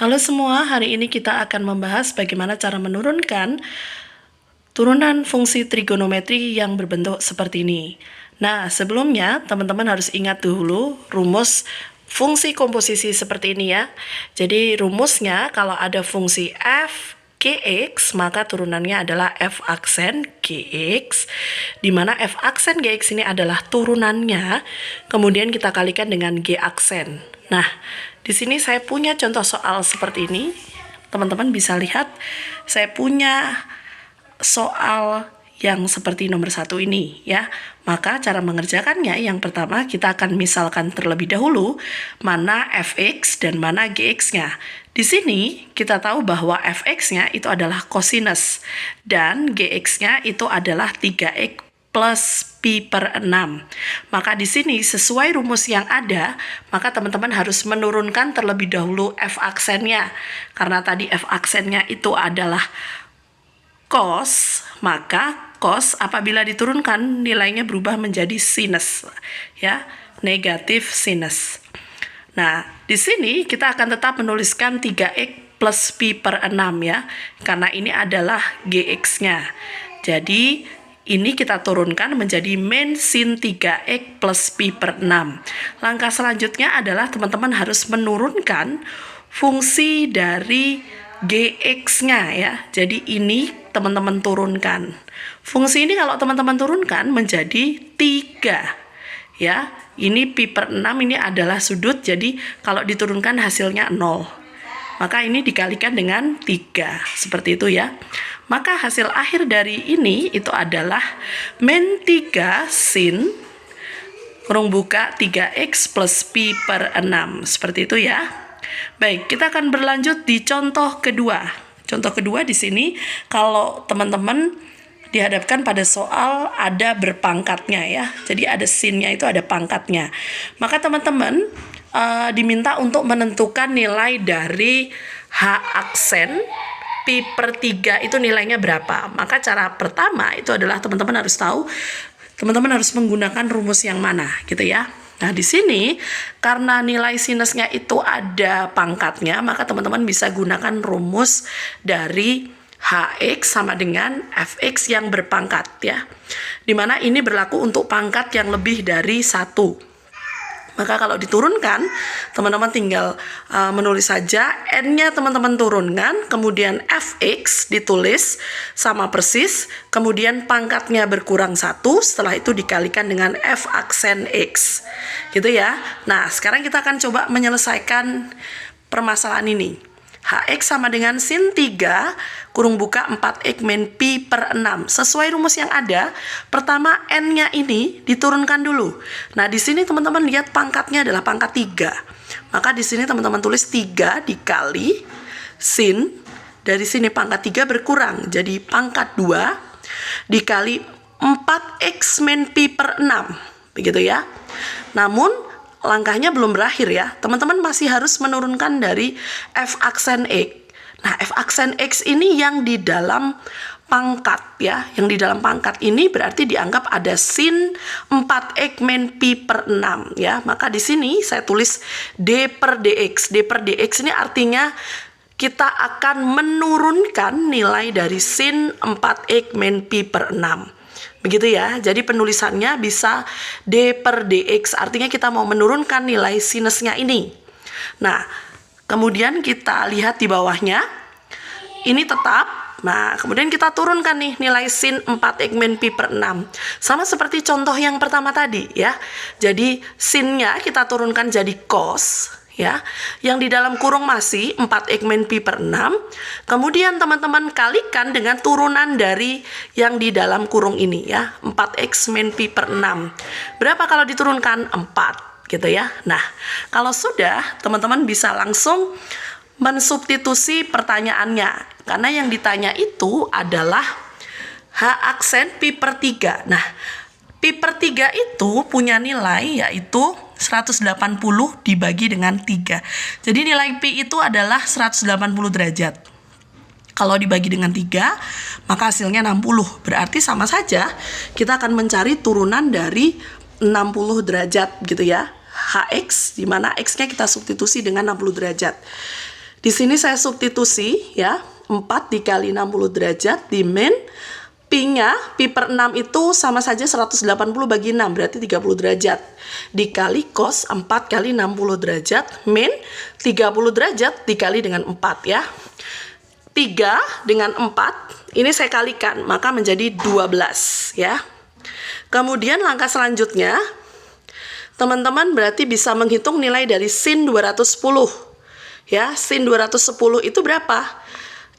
Halo semua, hari ini kita akan membahas bagaimana cara menurunkan turunan fungsi trigonometri yang berbentuk seperti ini. Nah, sebelumnya teman-teman harus ingat dulu rumus fungsi komposisi seperti ini ya. Jadi rumusnya kalau ada fungsi f Gx, maka turunannya adalah f aksen Gx, di mana f aksen Gx ini adalah turunannya, kemudian kita kalikan dengan G aksen. Nah, di sini saya punya contoh soal seperti ini. Teman-teman bisa lihat, saya punya soal yang seperti nomor 1 ini ya. Maka cara mengerjakannya yang pertama kita akan misalkan terlebih dahulu mana fx dan mana gx-nya. Di sini kita tahu bahwa fx-nya itu adalah kosinus dan gx-nya itu adalah 3x plus pi per 6. Maka di sini sesuai rumus yang ada, maka teman-teman harus menurunkan terlebih dahulu f aksennya. Karena tadi f aksennya itu adalah cos, maka cos apabila diturunkan nilainya berubah menjadi sinus ya, negatif sinus. Nah, di sini kita akan tetap menuliskan 3x plus pi per 6 ya, karena ini adalah gx-nya. Jadi ini kita turunkan menjadi min sin 3x plus pi per 6. Langkah selanjutnya adalah teman-teman harus menurunkan fungsi dari gx-nya ya. Jadi ini teman-teman turunkan. Fungsi ini kalau teman-teman turunkan menjadi 3 ya. Ini pi per 6 ini adalah sudut, jadi kalau diturunkan hasilnya 0. Maka ini dikalikan dengan 3, seperti itu ya. Maka hasil akhir dari ini itu adalah min 3 sin kurung buka 3x plus pi per 6, seperti itu ya. Baik, kita akan berlanjut di contoh kedua. Contoh kedua di sini kalau teman-teman dihadapkan pada soal ada berpangkatnya ya. Jadi ada sin-nya itu ada pangkatnya. Maka teman-teman diminta untuk menentukan nilai dari h aksen pi per 3 itu nilainya berapa. Maka cara pertama itu adalah teman-teman harus tahu, teman-teman harus menggunakan rumus yang mana gitu ya. Nah, di sini karena nilai sinusnya itu ada pangkatnya, maka teman-teman bisa gunakan rumus dari hx sama dengan fx yang berpangkat ya. Dimana ini berlaku untuk pangkat yang lebih dari 1. Maka kalau diturunkan, teman-teman tinggal menulis saja n-nya teman-teman turunkan, kemudian fx ditulis sama persis, kemudian pangkatnya berkurang 1, setelah itu dikalikan dengan f aksen x. Gitu ya. Nah, sekarang kita akan coba menyelesaikan permasalahan ini. Hx sama dengan sin 3 kurung buka 4x min pi per 6. Sesuai rumus yang ada, pertama n-nya ini diturunkan dulu. Nah, di sini teman-teman lihat pangkatnya adalah pangkat 3. Maka di sini teman-teman tulis 3 dikali sin, dari sini pangkat 3 berkurang jadi pangkat 2 dikali 4x min pi per 6. Begitu ya. Namun langkahnya belum berakhir ya. Teman-teman masih harus menurunkan dari f aksen x. Nah, f aksen x ini yang di dalam pangkat ya. Yang di dalam pangkat ini berarti dianggap ada sin 4x min pi per 6 ya. Maka di sini saya tulis d per dx. D per dx ini artinya kita akan menurunkan nilai dari sin 4x min pi per 6. Begitu ya, jadi penulisannya bisa d per dx, artinya kita mau menurunkan nilai sinusnya ini. Nah, kemudian kita lihat di bawahnya, ini tetap, nah kemudian kita turunkan nih nilai sin 4x min pi per 6. Sama seperti contoh yang pertama tadi ya, jadi sinnya kita turunkan jadi cos, ya, yang di dalam kurung masih 4x min pi per 6. Kemudian teman-teman kalikan dengan turunan dari yang di dalam kurung ini ya, 4x min pi per 6. Berapa kalau diturunkan? 4 gitu ya. Nah, kalau sudah teman-teman bisa langsung mensubstitusi pertanyaannya, karena yang ditanya itu adalah h aksen pi per 3. Nah, pi per 3 itu punya nilai yaitu 180 dibagi dengan 3. Jadi nilai pi itu adalah 180 derajat. Kalau dibagi dengan 3, maka hasilnya 60. Berarti sama saja kita akan mencari turunan dari 60 derajat gitu ya. Hx, di mana x-nya kita substitusi dengan 60 derajat. Di sini saya substitusi ya, 4 dikali 60 derajat di min. Pi-nya, pi per 6 itu sama saja 180 bagi 6, berarti 30 derajat. Dikali cos 4 kali 60 derajat, min 30 derajat dikali dengan 4 ya. 3 dengan 4, ini saya kalikan, maka menjadi 12 ya. Kemudian langkah selanjutnya, teman-teman berarti bisa menghitung nilai dari sin 210. Ya, sin 210 itu berapa?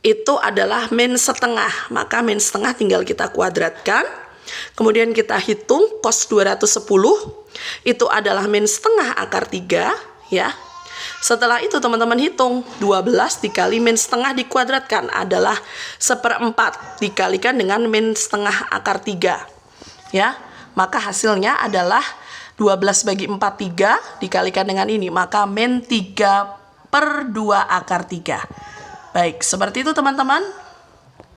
Itu adalah min setengah, maka min setengah tinggal kita kuadratkan. Kemudian kita hitung cos 210, itu adalah min setengah akar 3 ya. Setelah itu teman-teman hitung 12 dikali min setengah dikuadratkan adalah 1/4 dikalikan dengan min setengah akar 3 ya. Maka hasilnya adalah 12 bagi 4, 3 dikalikan dengan ini, maka min 3/2 akar 3. Baik, seperti itu teman-teman.